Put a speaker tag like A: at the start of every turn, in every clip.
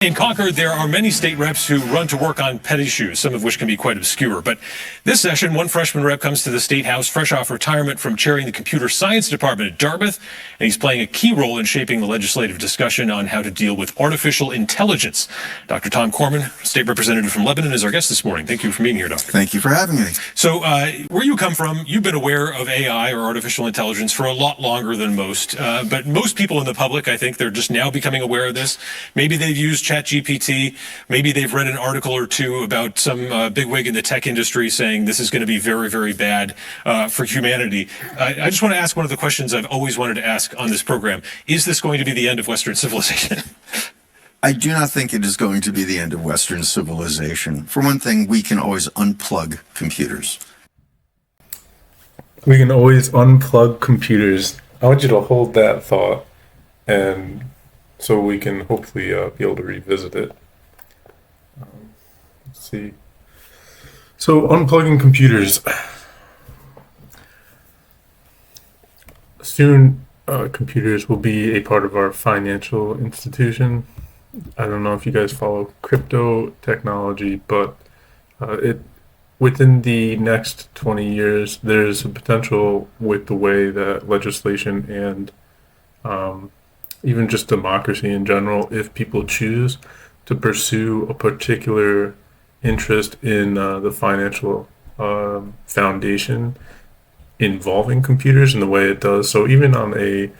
A: In Concord, there are many state reps who run to work on pet issues, some of which can be quite obscure. But this session, one freshman rep comes to the State House fresh off retirement from chairing the computer science department at Dartmouth, and he's playing a key role in shaping the legislative discussion on how to deal with artificial intelligence. Dr. Tom Corman, state representative from Lebanon, is our guest this morning. Thank you for being here, Doctor.
B: Thank you for having me.
A: So where you come from, you've been aware of AI or artificial intelligence for a lot longer than most. But most people in the public, I think they're just now becoming aware of this. Maybe they've used ChatGPT. Maybe they've read an article or two about some bigwig in the tech industry saying this is going to be very, very bad for humanity. I just want to ask one of the questions I've always wanted to ask on this program. Is this going to be the end of Western civilization?
B: I do not think it is going to be the end of Western civilization. For one thing, we can always unplug computers.
C: We can always unplug computers. I want you to hold that thought, and so we can hopefully be able to revisit it. Let's see. So unplugging computers. Soon, computers will be a part of our financial institution. I don't know if you guys follow crypto technology, but within the next 20 years, there's a potential with the way that legislation and even just democracy in general, if people choose to pursue a particular interest in the financial foundation involving computers in the way it does. So even on a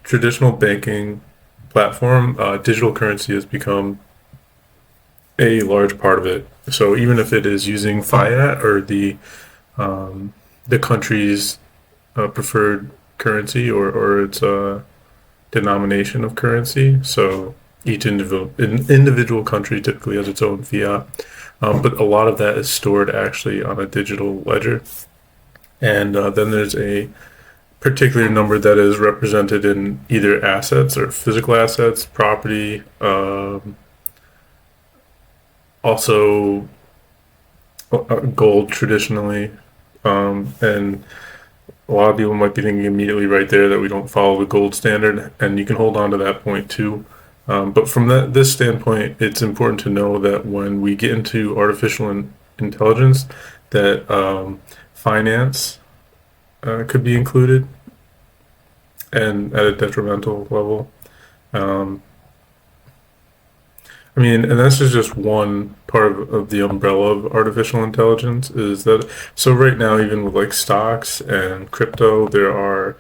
C: traditional banking platform, digital currency has become a large part of it. So even if it is using fiat or the country's preferred currency or its denomination of currency, so each individual country typically has its own fiat, but a lot of that is stored actually on a digital ledger, and then there's a particular number that is represented in either assets or physical assets, property, also gold traditionally, and a lot of people might be thinking immediately right there that we don't follow the gold standard, and you can hold on to that point too. But from this standpoint, it's important to know that when we get into artificial intelligence, that finance could be included, and at a detrimental level. I mean, and this is just one part of the umbrella of artificial intelligence, is that, so right now, even with like stocks and crypto, there are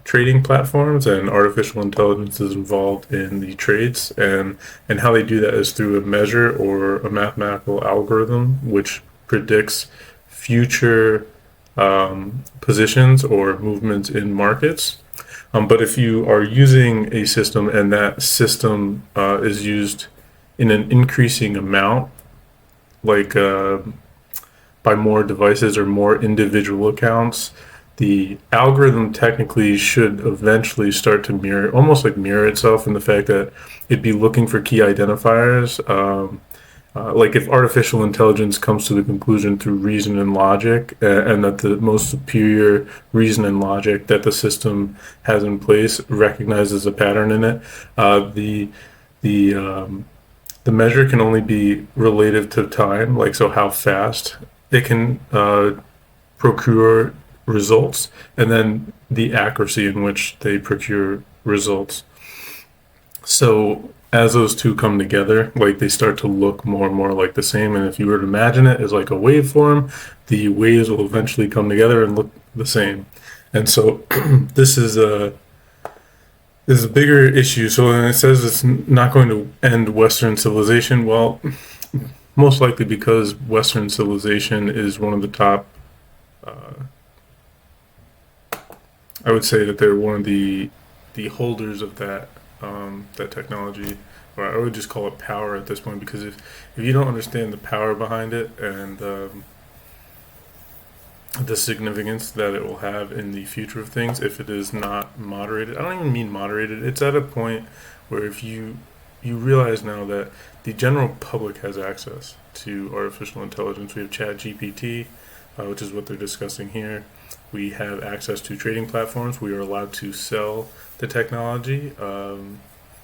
C: trading platforms, and artificial intelligence is involved in the trades, and how they do that is through a measure or a mathematical algorithm which predicts future positions or movements in markets. But if you are using a system and that system is used in an increasing amount, like by more devices or more individual accounts, the algorithm technically should eventually start to mirror itself in the fact that it'd be looking for key identifiers. Like if artificial intelligence comes to the conclusion through reason and logic, and that the most superior reason and logic that the system has in place recognizes a pattern in it, the measure can only be relative to time, like so how fast it can procure results, and then the accuracy in which they procure results. So as those two come together, like they start to look more and more like the same, and if you were to imagine it as like a waveform, the waves will eventually come together and look the same. And so this is a bigger issue. So when it says it's not going to end Western civilization, well, most likely because Western civilization is one of the top, I would say that they're one of the holders of that that technology, or I would just call it power at this point, because if you don't understand the power behind it and the significance that it will have in the future of things, if it is not moderated. I don't even mean moderated. It's at a point where if you realize now that the general public has access to artificial intelligence. We have ChatGPT, which is what they're discussing here. We have access to trading platforms. We are allowed to sell the technology.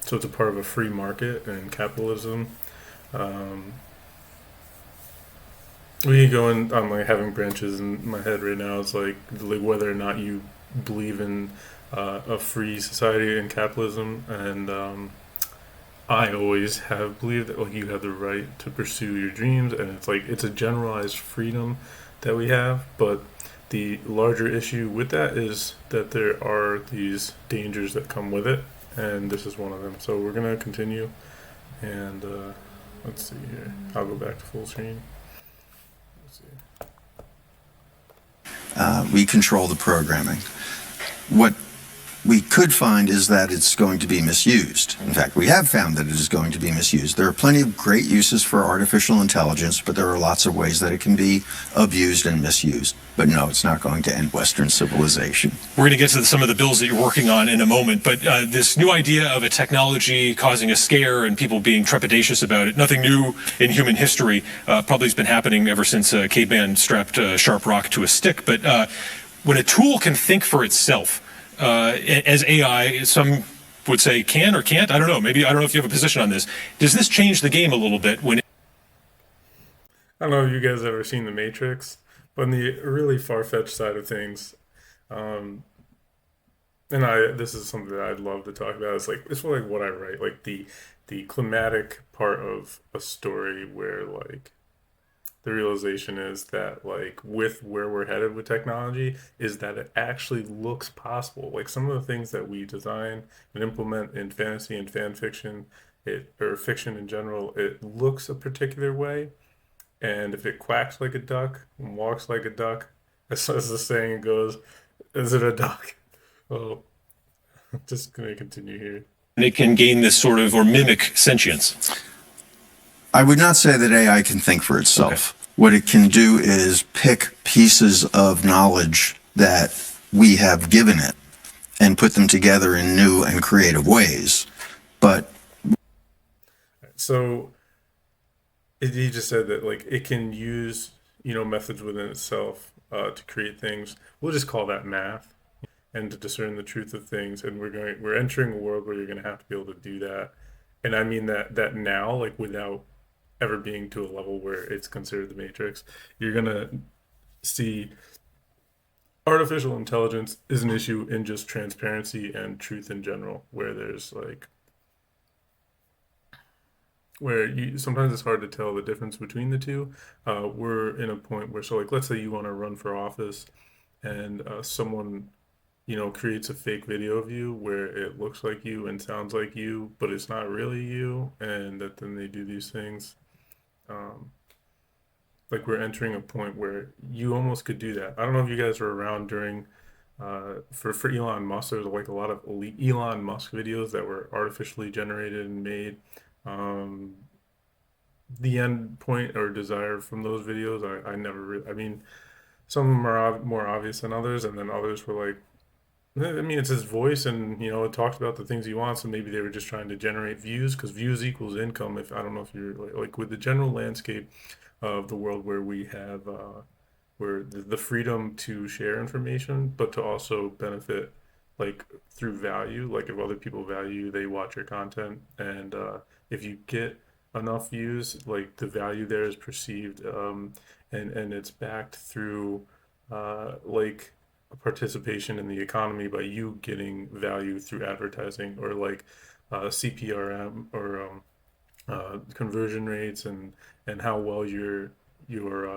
C: so it's a part of a free market and capitalism. Um, we go in. I'm like having branches in my head right now. It's like whether or not you believe in a free society and capitalism, and I always have believed that like you have the right to pursue your dreams, and it's like it's a generalized freedom that we have. But the larger issue with that is that there are these dangers that come with it, and this is one of them. So we're gonna continue, and let's see here. I'll go back to full screen. Let's see.
B: We control the programming. What we could find is that it's going to be misused. In fact, we have found that it is going to be misused. There are plenty of great uses for artificial intelligence, but there are lots of ways that it can be abused and misused. But no, it's not going to end Western civilization.
A: We're going to get to some of the bills that you're working on in a moment, but this new idea of a technology causing a scare and people being trepidatious about it, nothing new in human history, probably has been happening ever since caveman strapped a sharp rock to a stick. But when a tool can think for itself, as AI, some would say can or can't, I don't know. Maybe, I don't know if you have a position on this. Does this change the game a little bit when
C: I don't know if you guys ever seen The Matrix, but on the really far-fetched side of things, um, and this is something that I'd love to talk about. It's for like what I write, like the climatic part of a story where like the realization is that like with where we're headed with technology is that it actually looks possible. Like some of the things that we design and implement in fantasy and fan fiction, or fiction in general, it looks a particular way. And if it quacks like a duck and walks like a duck, as the saying goes, is it a duck? Well, just gonna continue here.
A: it can gain this sort of, or mimic sentience?
B: I would not say that AI can think for itself. What it can do is pick pieces of knowledge that we have given it and put them together in new and creative ways. But
C: So he just said that like it can use methods within itself to create things. We'll just call that math, and to discern the truth of things. And we're entering a world where you're going to have to be able to do that. And I mean that now, like without ever being to a level where it's considered the Matrix, you're going to see artificial intelligence is an issue in just transparency and truth in general, where there's like where you sometimes it's hard to tell the difference between the two. We're in a point where, so like, let's say you want to run for office, and someone creates a fake video of you where it looks like you and sounds like you, but it's not really you, and that then they do these things. Um, like we're entering a point where you almost could do that. I don't know if you guys were around during for Elon Musk. There's like a lot of Elon Musk videos that were artificially generated and made. Um, the end point or desire from those videos, I never really. I mean, some of them are more obvious than others, and then others were like, I mean, it's his voice, and it talks about the things he wants, and maybe they were just trying to generate views because views equals income. If I don't know if you're like with the general landscape of the world where we have where the freedom to share information, but to also benefit like through value. Like if other people value, they watch your content, and if you get enough views, like the value there is perceived, and it's backed through like a participation in the economy by you getting value through advertising, or like CPRM, or conversion rates, and how well your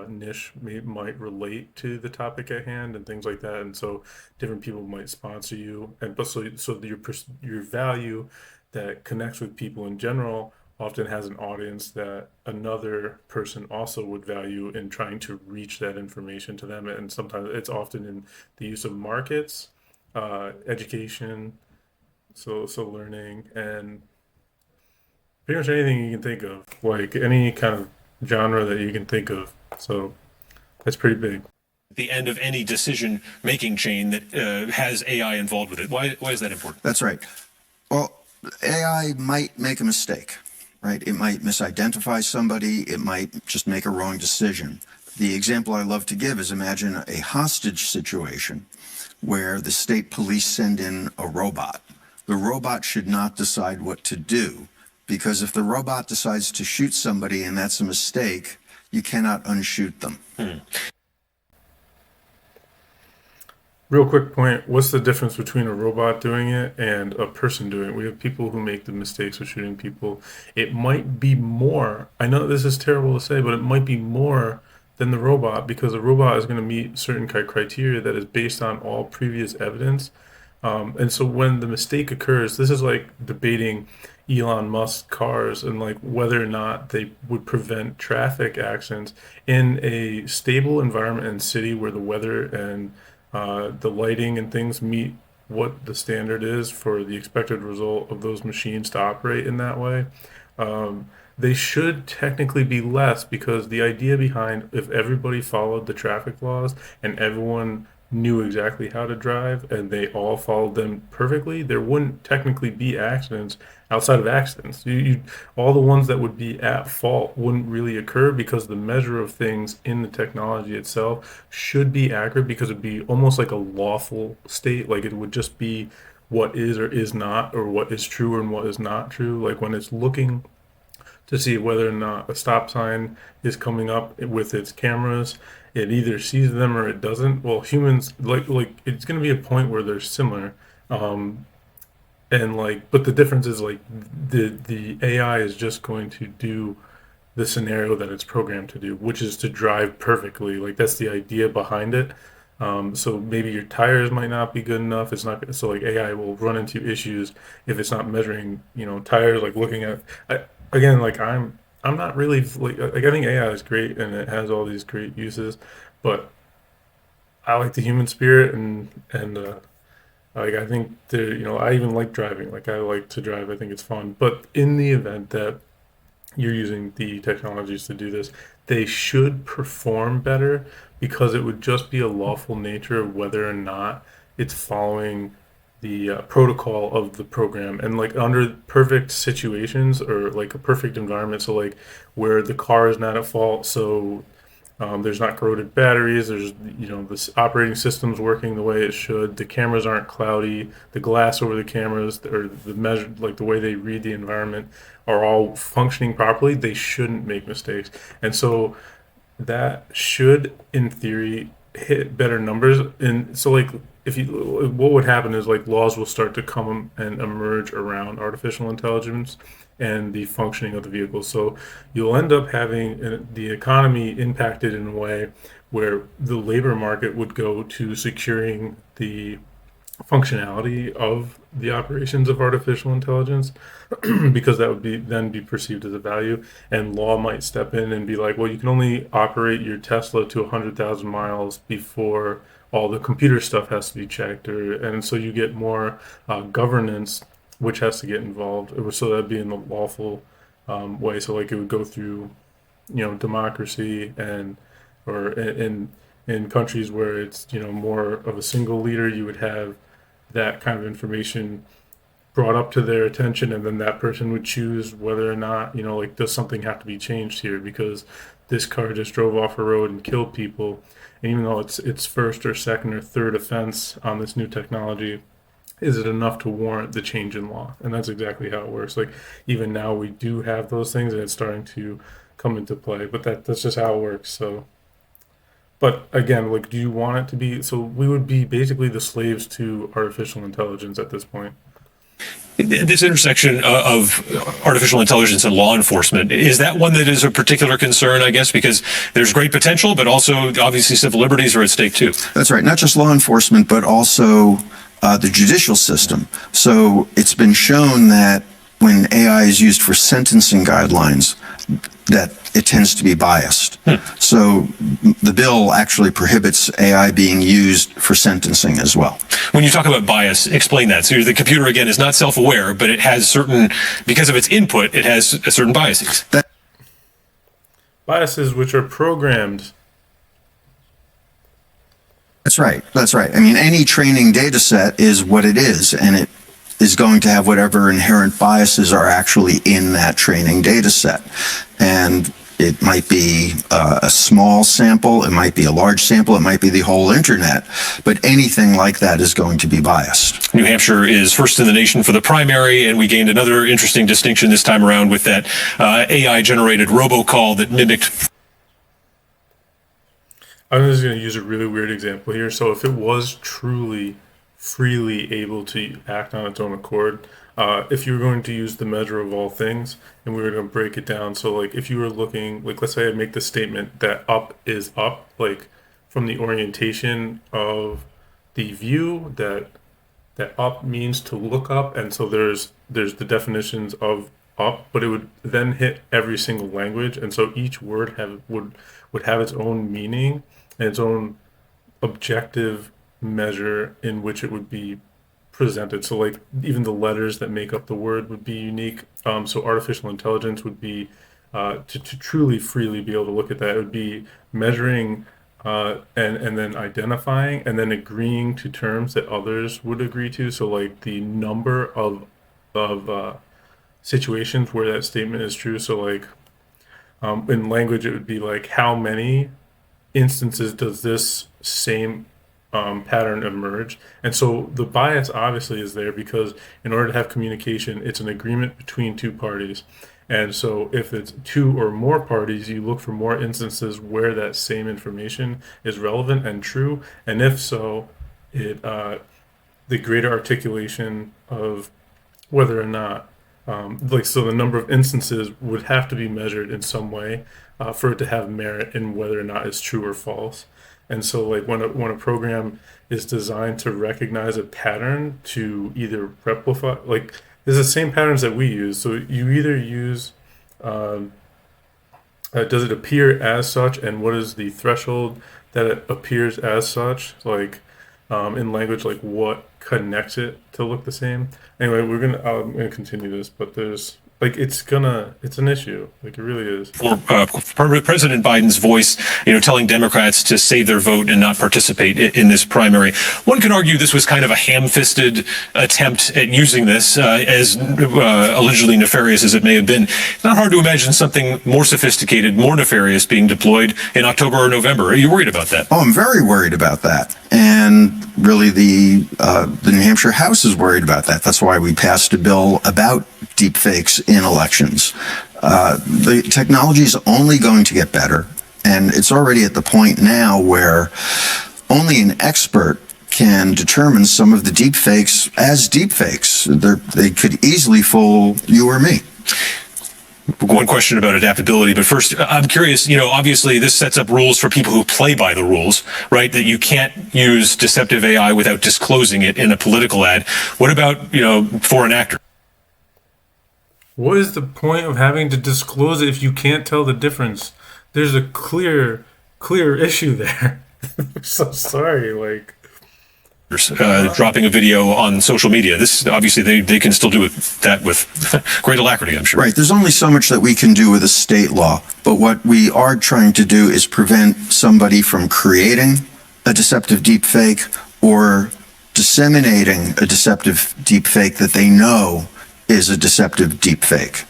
C: niche might relate to the topic at hand and things like that. And so different people might sponsor you, and but so your value that connects with people in general often has an audience that another person also would value in trying to reach that information to them. And sometimes it's often in the use of markets, education, so learning, and pretty much anything you can think of, like any kind of genre that you can think of. So that's pretty big.
A: The end of any decision making chain that has AI involved with it. Why is that important?
B: that's right. Well, AI might make a mistake, right? It might misidentify somebody. It might just make a wrong decision. The example I love to give is, imagine a hostage situation where the state police send in a robot. the robot should not decide what to do, because if the robot decides to shoot somebody and that's a mistake, you cannot unshoot them.
C: Real quick point, what's the difference between a robot doing it and a person doing it? We have people who make the mistakes of shooting people. It might be more, I know this is terrible to say, but it might be more than the robot, because a robot is going to meet certain criteria that is based on all previous evidence. And so when the mistake occurs, this is like debating Elon Musk cars and like whether or not they would prevent traffic accidents in a stable environment and city where the weather and the lighting and things meet what the standard is for the expected result of those machines to operate in that way. They should technically be less, because the idea behind, if everybody followed the traffic laws and everyone knew exactly how to drive and they all followed them perfectly, there wouldn't technically be accidents outside of accidents. All the ones that would be at fault wouldn't really occur, because the measure of things in the technology itself should be accurate, because it'd be almost like a lawful state. Like it would just be what is or is not, or what is true and what is not true. Like when it's looking to see whether or not a stop sign is coming up with its cameras, it either sees them or it doesn't. Well, humans, like it's going to be a point where they're similar, and like, but the difference is like the AI is just going to do the scenario that it's programmed to do, which is to drive perfectly. Like that's the idea behind it. So maybe your tires might not be good enough. It's not so like AI will run into issues if it's not measuring, tires. Like looking at, again, like I'm not really like I think AI is great and it has all these great uses, but I like the human spirit and like I think I even like driving. Like I like to drive. I think it's fun. But in the event that you're using the technologies to do this, they should perform better, because it would just be a lawful nature of whether or not it's following the protocol of the program, and like under perfect situations or like a perfect environment. So like where the car is not at fault, so there's not corroded batteries, there's this operating system's working the way it should, the cameras aren't cloudy, the glass over the cameras or the measure, like the way they read the environment, are all functioning properly. They shouldn't make mistakes, and so that should in theory hit better numbers. And so like what would happen is like laws will start to come and emerge around artificial intelligence and the functioning of the vehicle. So you'll end up having the economy impacted in a way where the labor market would go to securing the functionality of the operations of artificial intelligence, because that would then be perceived as a value, and law might step in and be like, well, you can only operate your Tesla to 100,000 miles before all the computer stuff has to be checked, and so you get more governance which has to get involved. So that'd be in the lawful way. So like it would go through democracy, and or in countries where it's more of a single leader, you would have that kind of information brought up to their attention, and then that person would choose whether or not like, does something have to be changed here, because this car just drove off a road and killed people, and even though it's first or second or third offense on this new technology, is it enough to warrant the change in law? And that's exactly how it works. Like even now we do have those things, and it's starting to come into play, but that's just how it works. So but again, like, do you want it to be, so we would be basically the slaves to artificial intelligence at this point.
A: This intersection of artificial intelligence and law enforcement, is that one that is a particular concern, I guess, because there's great potential, but also obviously civil liberties are at stake too?
B: That's right. Not just law enforcement, but also the judicial system. So it's been shown that when AI is used for sentencing guidelines, that it tends to be biased. So the bill actually prohibits AI being used for sentencing as well.
A: When you talk about bias, explain that. So the computer, again, is not self-aware, but it has certain, because of its input, it has certain biases.
C: Biases which are programmed.
B: That's right. That's right. I mean, any training data set is what it is, and it is going to have whatever inherent biases are actually in that training data set. And It might be a small sample, it might be a large sample, it might be the whole internet, but anything like that is going to be biased.
A: New Hampshire is first in the nation for the primary, and we gained another interesting distinction this time around with that AI-generated robocall that mimicked.
C: I'm just going to use a really weird example here. So if it was truly freely able to act on its own accord, if you were going to use the measure of all things and we were going to break it down, so like if you were looking, like let's say I make the statement that up is up, like from the orientation of the view, that up means to look up, and so there's the definitions of up, but it would then hit every single language, and so each word would have its own meaning and its own objective measure in which it would be presented. So like even the letters that make up the word would be unique. So artificial intelligence would be to truly freely be able to look at that, it would be measuring and then identifying and then agreeing to terms that others would agree to. So like the number of situations where that statement is true. So like in language, it would be like how many instances does this same pattern emerge? And so the bias obviously is there because in order to have communication, it's an agreement between two parties. And so if it's two or more parties, you look for more instances where that same information is relevant and true. And if so, the greater articulation of whether or not, so the number of instances would have to be measured in some way for it to have merit in whether or not it's true or false. And so like when a program is designed to recognize a pattern to either replicate, like there's the same patterns that we use. So you either use, does it appear as such, and what is the threshold that it appears as such? Like in language, like what connects it to look the same? Anyway, I'm gonna continue this, but there's like it's an issue. Like it really is.
A: For President Biden's voice, telling Democrats to save their vote and not participate in this primary. One could argue this was kind of a ham-fisted attempt at using this, as allegedly nefarious as it may have been. It's not hard to imagine something more sophisticated, more nefarious being deployed in October or November. Are you worried about that?
B: Oh, I'm very worried about that. And really the New Hampshire House is worried about that. That's why we passed a bill about deepfakes in elections. The technology is only going to get better, and it's already at the point now where only an expert can determine some of the deepfakes as deepfakes. They could easily fool you or me.
A: One question about adaptability, but first, I'm curious, obviously this sets up rules for people who play by the rules, right? That you can't use deceptive AI without disclosing it in a political ad. What about, foreign actors?
C: What is the point of having to disclose it if you can't tell the difference? There's a clear issue there. I'm so sorry, like.
A: Dropping a video on social media. This obviously they can still do that with great alacrity, I'm sure.
B: Right. There's only so much that we can do with a state law, but what we are trying to do is prevent somebody from creating a deceptive deepfake or disseminating a deceptive deepfake that they know is a deceptive deepfake.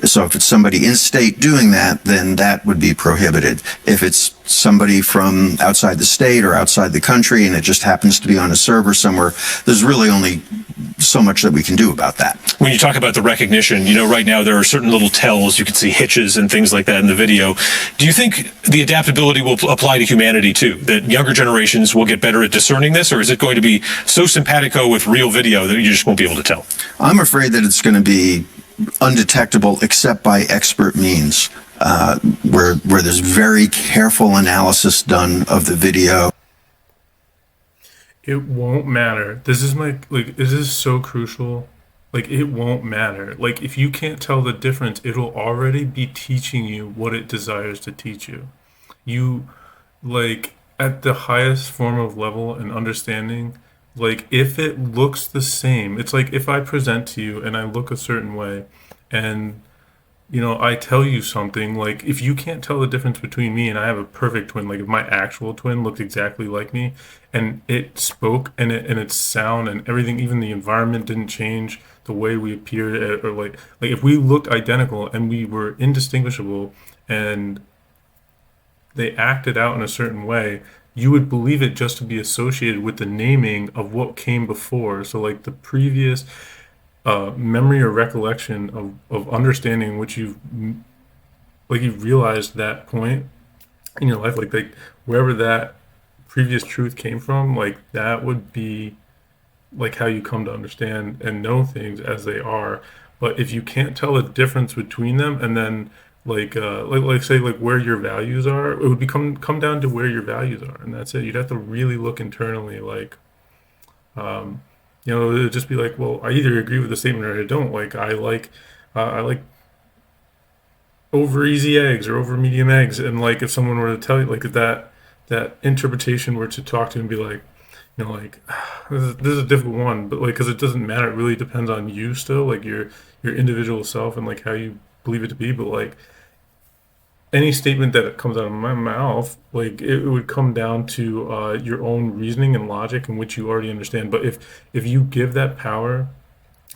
B: So if it's somebody in state doing that, then that would be prohibited. If it's somebody from outside the state or outside the country and it just happens to be on a server somewhere, there's really only so much that we can do about that.
A: When you talk about the recognition, right now there are certain little tells, you can see hitches and things like that in the video. Do you think the adaptability will apply to humanity too? That younger generations will get better at discerning this, or is it going to be so simpatico with real video that you just won't be able to tell?
B: I'm afraid that it's going to be undetectable except by expert means, where there's very careful analysis done of the video.
C: It won't matter. This is so crucial. Like, it won't matter. Like, if you can't tell the difference, it'll already be teaching you what it desires to teach you. You, like, at the highest form of level and understanding, like, if it looks the same, it's like if I present to you and I look a certain way and I tell you something, like if you can't tell the difference between me and I have a perfect twin, like if my actual twin looked exactly like me and it spoke and its sound and everything, even the environment didn't change the way we appeared, or like if we looked identical and we were indistinguishable and they acted out in a certain way, you would believe it just to be associated with the naming of what came before. So like the previous memory or recollection of understanding which you've realized that point in your life, like wherever that previous truth came from, like that would be like how you come to understand and know things as they are. But if you can't tell the difference between them, and then like say like where your values are, it would come down to where your values are, and that's it. You'd have to really look internally, like it would just be like, well, I either agree with the statement or I don't. Like I like over easy eggs or over medium eggs, and like if someone were to tell you like that interpretation were to talk to you and be like, like this is a difficult one, but like because it doesn't matter, it really depends on you still, like your individual self and like how you believe it to be. But like any statement that comes out of my mouth, like it would come down to your own reasoning and logic in which you already understand. But if you give that power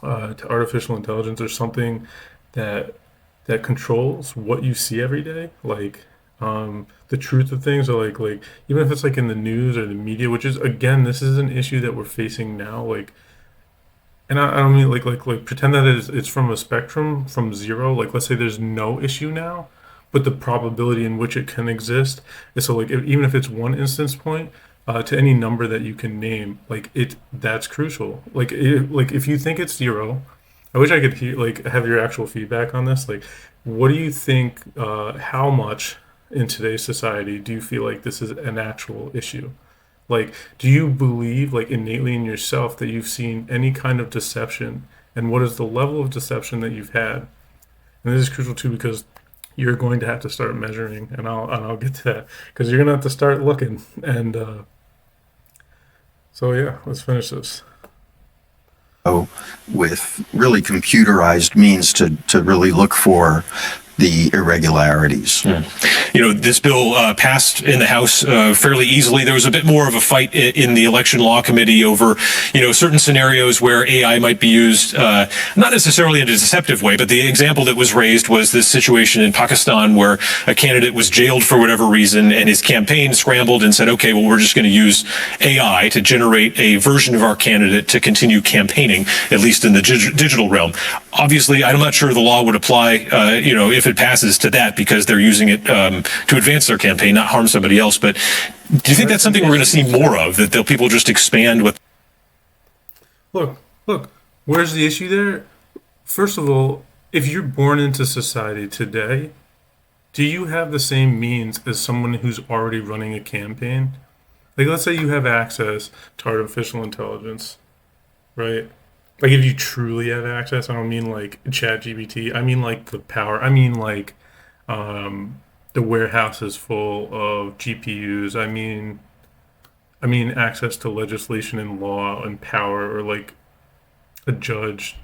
C: to artificial intelligence or something that that controls what you see every day, like the truth of things, or like even if it's like in the news or the media, which is again, this is an issue that we're facing now, like. And I don't mean like pretend that it's from a spectrum from zero. Like let's say there's no issue now, but the probability in which it can exist is so like even if it's one instance point to any number that you can name, like that's crucial. Like if you think it's zero, I wish I could hear like have your actual feedback on this. Like, what do you think? How much in today's society do you feel like this is an actual issue? Like, do you believe, like, innately in yourself that you've seen any kind of deception? And what is the level of deception that you've had? And this is crucial too because you're going to have to start measuring, and I'll get to that because you're gonna have to start looking. And so yeah, let's finish this.
B: So with really computerized means to really look for the irregularities.
A: This bill passed in the House fairly easily. There was a bit more of a fight in the Election Law Committee over, certain scenarios where AI might be used, not necessarily in a deceptive way, but the example that was raised was this situation in Pakistan where a candidate was jailed for whatever reason and his campaign scrambled and said, okay, well, we're just going to use AI to generate a version of our candidate to continue campaigning, at least in the digital realm. Obviously, I'm not sure the law would apply, if it passes to that because they're using it to advance their campaign, not harm somebody else. But do you think that's something we're going to see more of, that people just expand with?
C: Look, where's the issue there? First of all, if you're born into society today, do you have the same means as someone who's already running a campaign? Like, let's say you have access to artificial intelligence, right? Like, if you truly have access, I don't mean like ChatGPT. I mean like the power. I mean like the warehouse is full of GPUs. I mean access to legislation and law and power, or like a judge.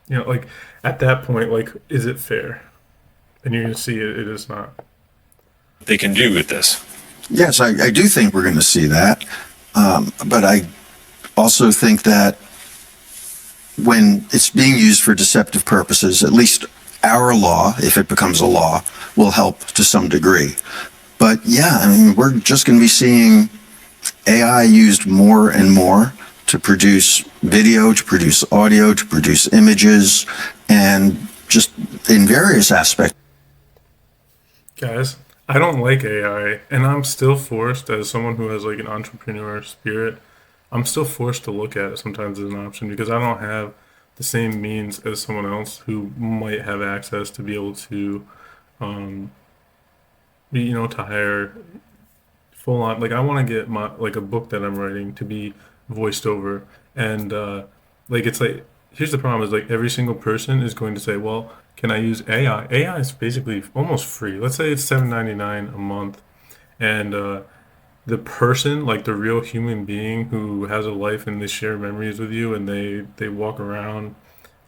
C: Like at that point, like, is it fair? And you're gonna see it is not.
A: They can do with this.
B: Yes, I do think we're going to see that. But I also think that when it's being used for deceptive purposes, at least our law, if it becomes a law, will help to some degree. But yeah, I mean, we're just going to be seeing AI used more and more to produce video, to produce audio, to produce images, and just in various aspects.
C: Guys, I don't like AI, and I'm still forced, as someone who has like an entrepreneur spirit, I'm still forced to look at it sometimes as an option because I don't have the same means as someone else who might have access to be able to, to hire full on. Like I want to get my like a book that I'm writing to be voiced over, and like it's like here's the problem is like every single person is going to say, well, can I use AI? AI is basically almost free. Let's say it's $7.99 a month, and the person, like the real human being who has a life and they share memories with you and they walk around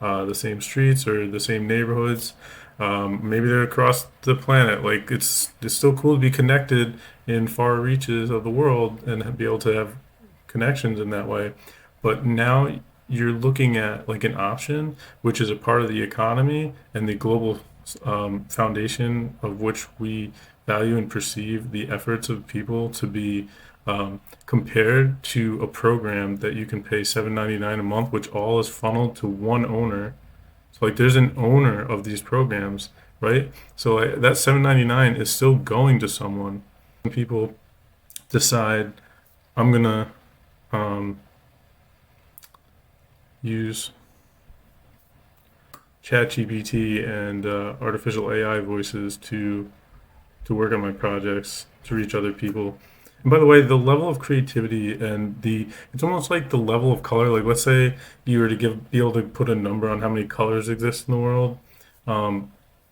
C: the same streets or the same neighborhoods, Maybe they're across the planet. Like it's still cool to be connected in far reaches of the world and be able to have connections in that way. But now you're looking at like an option, which is a part of the economy and the global foundation of which we value and perceive the efforts of people to be compared to a program that you can pay $7.99 a month, which all is funneled to one owner. So like there's an owner of these programs, right? So like, that $7.99 is still going to someone. People decide I'm gonna use ChatGPT and artificial AI voices to work on my projects to reach other people. And by the way, the level of creativity and it's almost like the level of color. Like let's say you were to be able to put a number on how many colors exist in the world.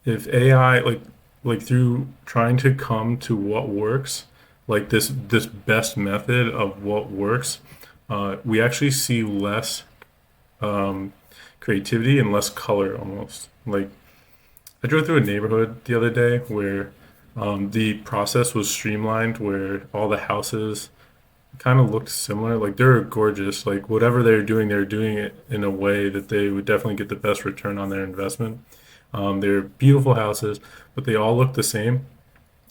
C: If AI like through trying to come to what works, like this best method of what works, we actually see less creativity and less color almost. Like I drove through a neighborhood the other day where the process was streamlined, where all the houses kind of looked similar. Like they're gorgeous. Like whatever they're doing it in a way that they would definitely get the best return on their investment. They're beautiful houses, but they all look the same,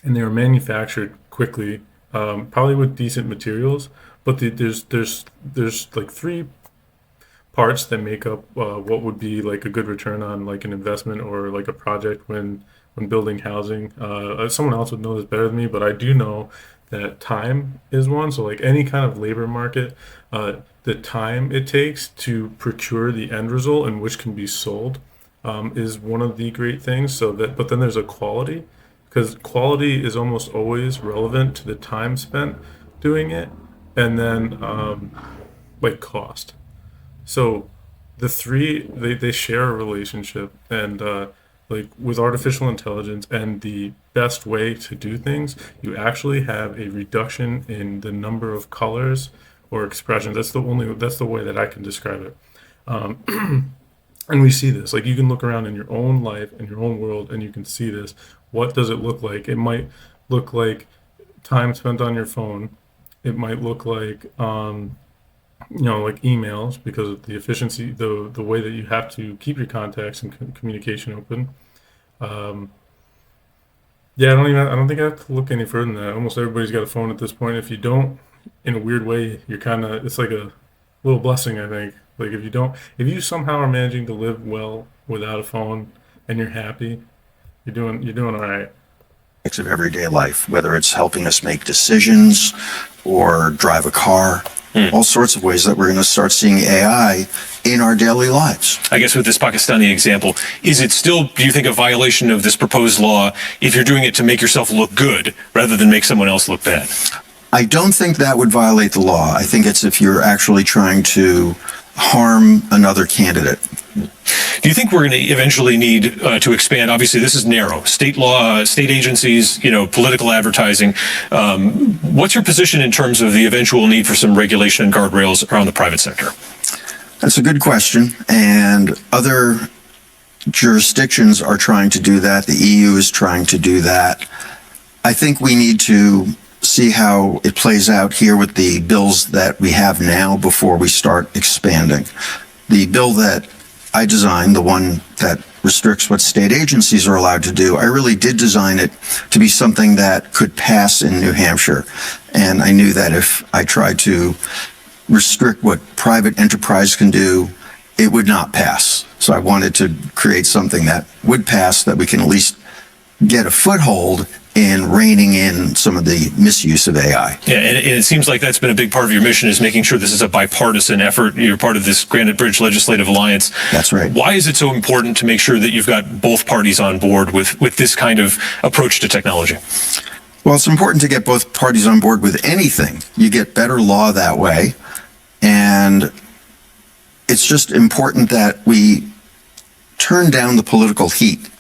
C: and they were manufactured quickly, probably with decent materials. But there's like three parts that make up what would be like a good return on like an investment or like a project when building housing. Someone else would know this better than me, but I do know that time is one. So like any kind of labor market, the time it takes to procure the end result and which can be sold is one of the great things. But then there's a quality, because quality is almost always relevant to the time spent doing it, and then like cost. So the three, they share a relationship, and like with artificial intelligence and the best way to do things, you actually have a reduction in the number of colors or expressions. That's the way that I can describe it. And we see this, like you can look around in your own life, in your own world, and you can see this. What does it look like? It might look like time spent on your phone. It might look like, like emails, because of the efficiency, the way that you have to keep your contacts and communication open. Yeah, I don't think I have to look any further than that. Almost everybody's got a phone at this point. If you don't, in a weird way, it's like a little blessing, I think. Like if you somehow are managing to live well without a phone and you're happy, you're doing all right.
B: Of everyday life, whether it's helping us make decisions or drive a car, all sorts of ways that we're going to start seeing AI in our daily lives.
A: I guess with this Pakistani example, is it still, do you think, a violation of this proposed law if you're doing it to make yourself look good rather than make someone else look bad?
B: I don't think that would violate the law. I think it's if you're actually trying to harm another candidate.
A: Do you think we're going to eventually need to expand? Obviously, this is narrow. State law, state agencies, political advertising. What's your position in terms of the eventual need for some regulation and guardrails around the private sector?
B: That's a good question. And other jurisdictions are trying to do that. The EU is trying to do that. I think we need to see how it plays out here with the bills that we have now before we start expanding. The bill that I designed, the one that restricts what state agencies are allowed to do, I really did design it to be something that could pass in New Hampshire. And I knew that if I tried to restrict what private enterprise can do, it would not pass. So I wanted to create something that would pass, that we can at least get a foothold in reining in some of the misuse of AI.
A: Yeah, and it seems like that's been a big part of your mission, is making sure this is a bipartisan effort. You're part of this Granite Bridge Legislative Alliance.
B: That's right.
A: Why is it so important to make sure that you've got both parties on board with this kind of approach to technology?
B: Well, it's important to get both parties on board with anything. You get better law that way. And it's just important that we turn down the political heat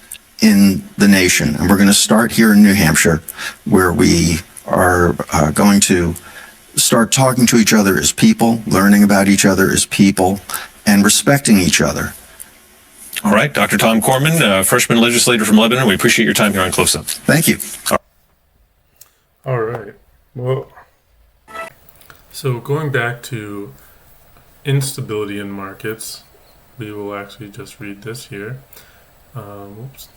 B: in the nation. And we're going to start here in New Hampshire, where we are going to start talking to each other as people, learning about each other as people, and respecting each other.
A: All right, Dr. Tom Corman, freshman legislator from Lebanon. We appreciate your time here on Close Up.
B: Thank you.
C: All right. Well, so going back to instability in markets, we will actually just read this here. Whoops.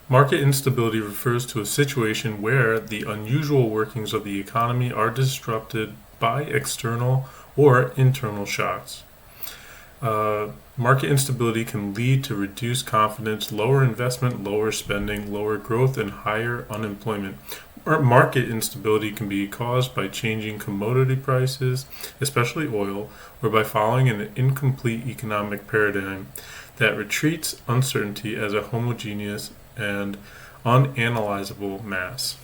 C: Market instability refers to a situation where the unusual workings of the economy are disrupted by external or internal shocks. Market instability can lead to reduced confidence, lower investment, lower spending, lower growth, and higher unemployment. Market instability can be caused by changing commodity prices, especially oil, or by following an incomplete economic paradigm that retreats uncertainty as a homogeneous and unanalyzable mass.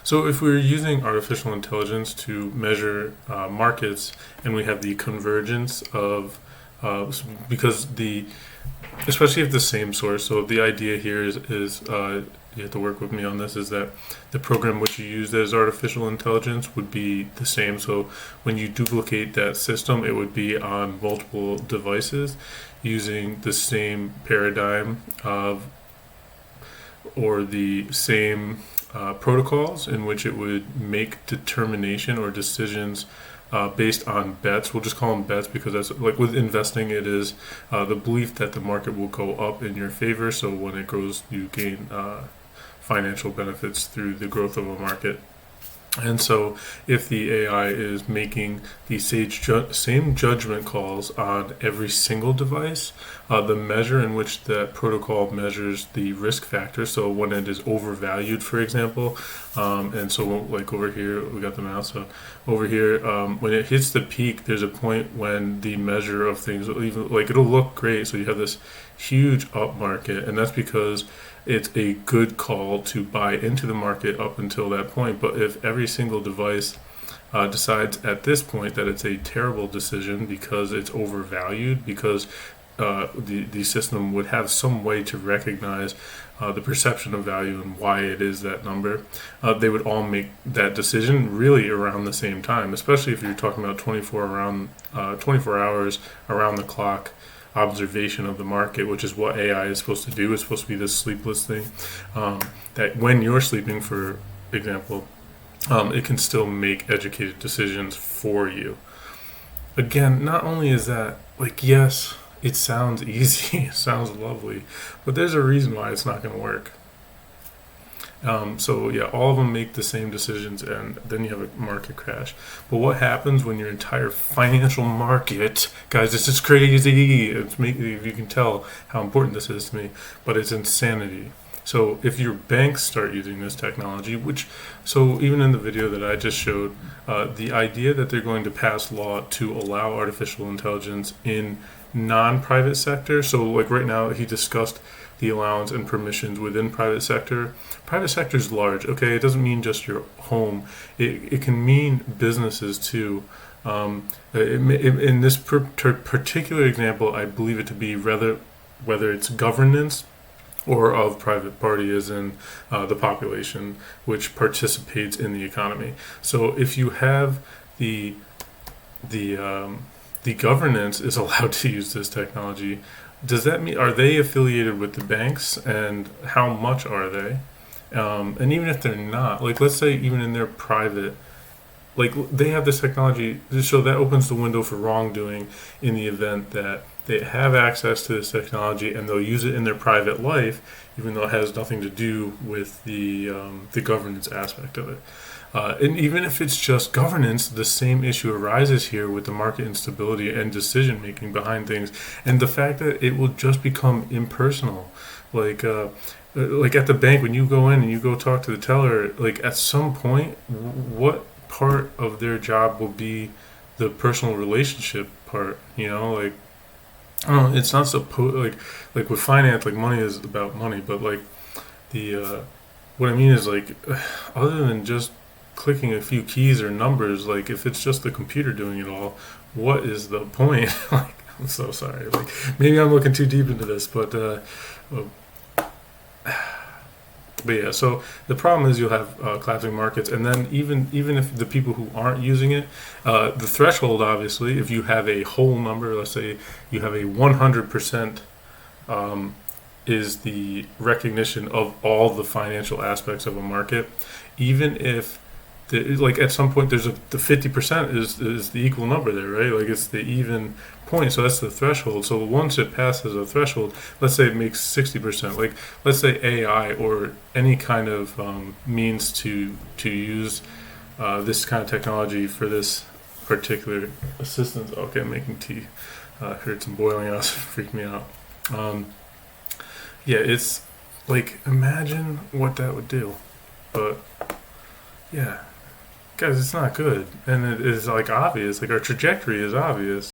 C: So if we're using artificial intelligence to measure markets, and we have the convergence of, especially if the same source, so the idea here is you have to work with me on this, is that the program which you used as artificial intelligence would be the same. So when you duplicate that system, it would be on multiple devices using the same paradigm or the same protocols in which it would make determination or decisions based on bets. We'll just call them bets because that's like with investing, it is the belief that the market will go up in your favor. So when it grows, you gain financial benefits through the growth of a market. And so if the AI is making the same judgment calls on every single device, the measure in which that protocol measures the risk factor, so when it is overvalued, for example, and so like over here, we got the mouse, so over here, when it hits the peak, there's a point when the measure of things, even like it'll look great, so you have this huge up market, and that's because it's a good call to buy into the market up until that point. But if every single device decides at this point that it's a terrible decision because it's overvalued, because the system would have some way to recognize the perception of value and why it is that number, they would all make that decision really around the same time, especially if you're talking about 24 hours around the clock observation of the market, which is what AI is supposed to do. It's supposed to be this sleepless thing that when you're sleeping, for example, it can still make educated decisions for you. Again, not only is that, like, yes, it sounds easy, it sounds lovely, but there's a reason why it's not going to work. So yeah, all of them make the same decisions, and then you have a market crash. But what happens when your entire financial market, guys, this is crazy. If you can tell how important this is to me, but it's insanity. So if your banks start using this technology, so even in the video that I just showed, the idea that they're going to pass law to allow artificial intelligence in non-private sector. So like right now, he discussed the allowance and permissions within private sector. Private sector is large, okay? It doesn't mean just your home. It can mean businesses too. In this particular example, I believe it to be whether it's governance or of private party, as in the population which participates in the economy. So if you have the governance is allowed to use this technology, does that mean, are they affiliated with the banks, and how much are they? And even if they're not, like let's say even in their private, like they have this technology, so that opens the window for wrongdoing in the event that they have access to this technology and they'll use it in their private life, even though it has nothing to do with the governance aspect of it. And even if it's just governance, the same issue arises here with the market instability and decision making behind things, and the fact that it will just become impersonal. Like at the bank, when you go in and you go talk to the teller, like at some point, what part of their job will be the personal relationship part? You know, like I don't know, it's not supposed like with finance, like money is about money, but like the what I mean is like other than just clicking a few keys or numbers, like if it's just the computer doing it all, what is the point? Like, I'm so sorry. Like maybe I'm looking too deep into this, but But yeah, so the problem is you'll have collapsing markets, and then even if the people who aren't using it, the threshold obviously, if you have a whole number, let's say you have a 100%, is the recognition of all the financial aspects of a market, even if like at some point there's the 50% is the equal number there, right? Like it's the even point, so that's the threshold. So once it passes a threshold, let's say it makes 60%, like let's say AI or any kind of means to use this kind of technology for this particular assistance. Okay, I'm making tea. Heard some boiling out, freaked me out. Yeah, it's like imagine what that would do, but yeah, guys, it's not good, and it is like obvious. Like our trajectory is obvious.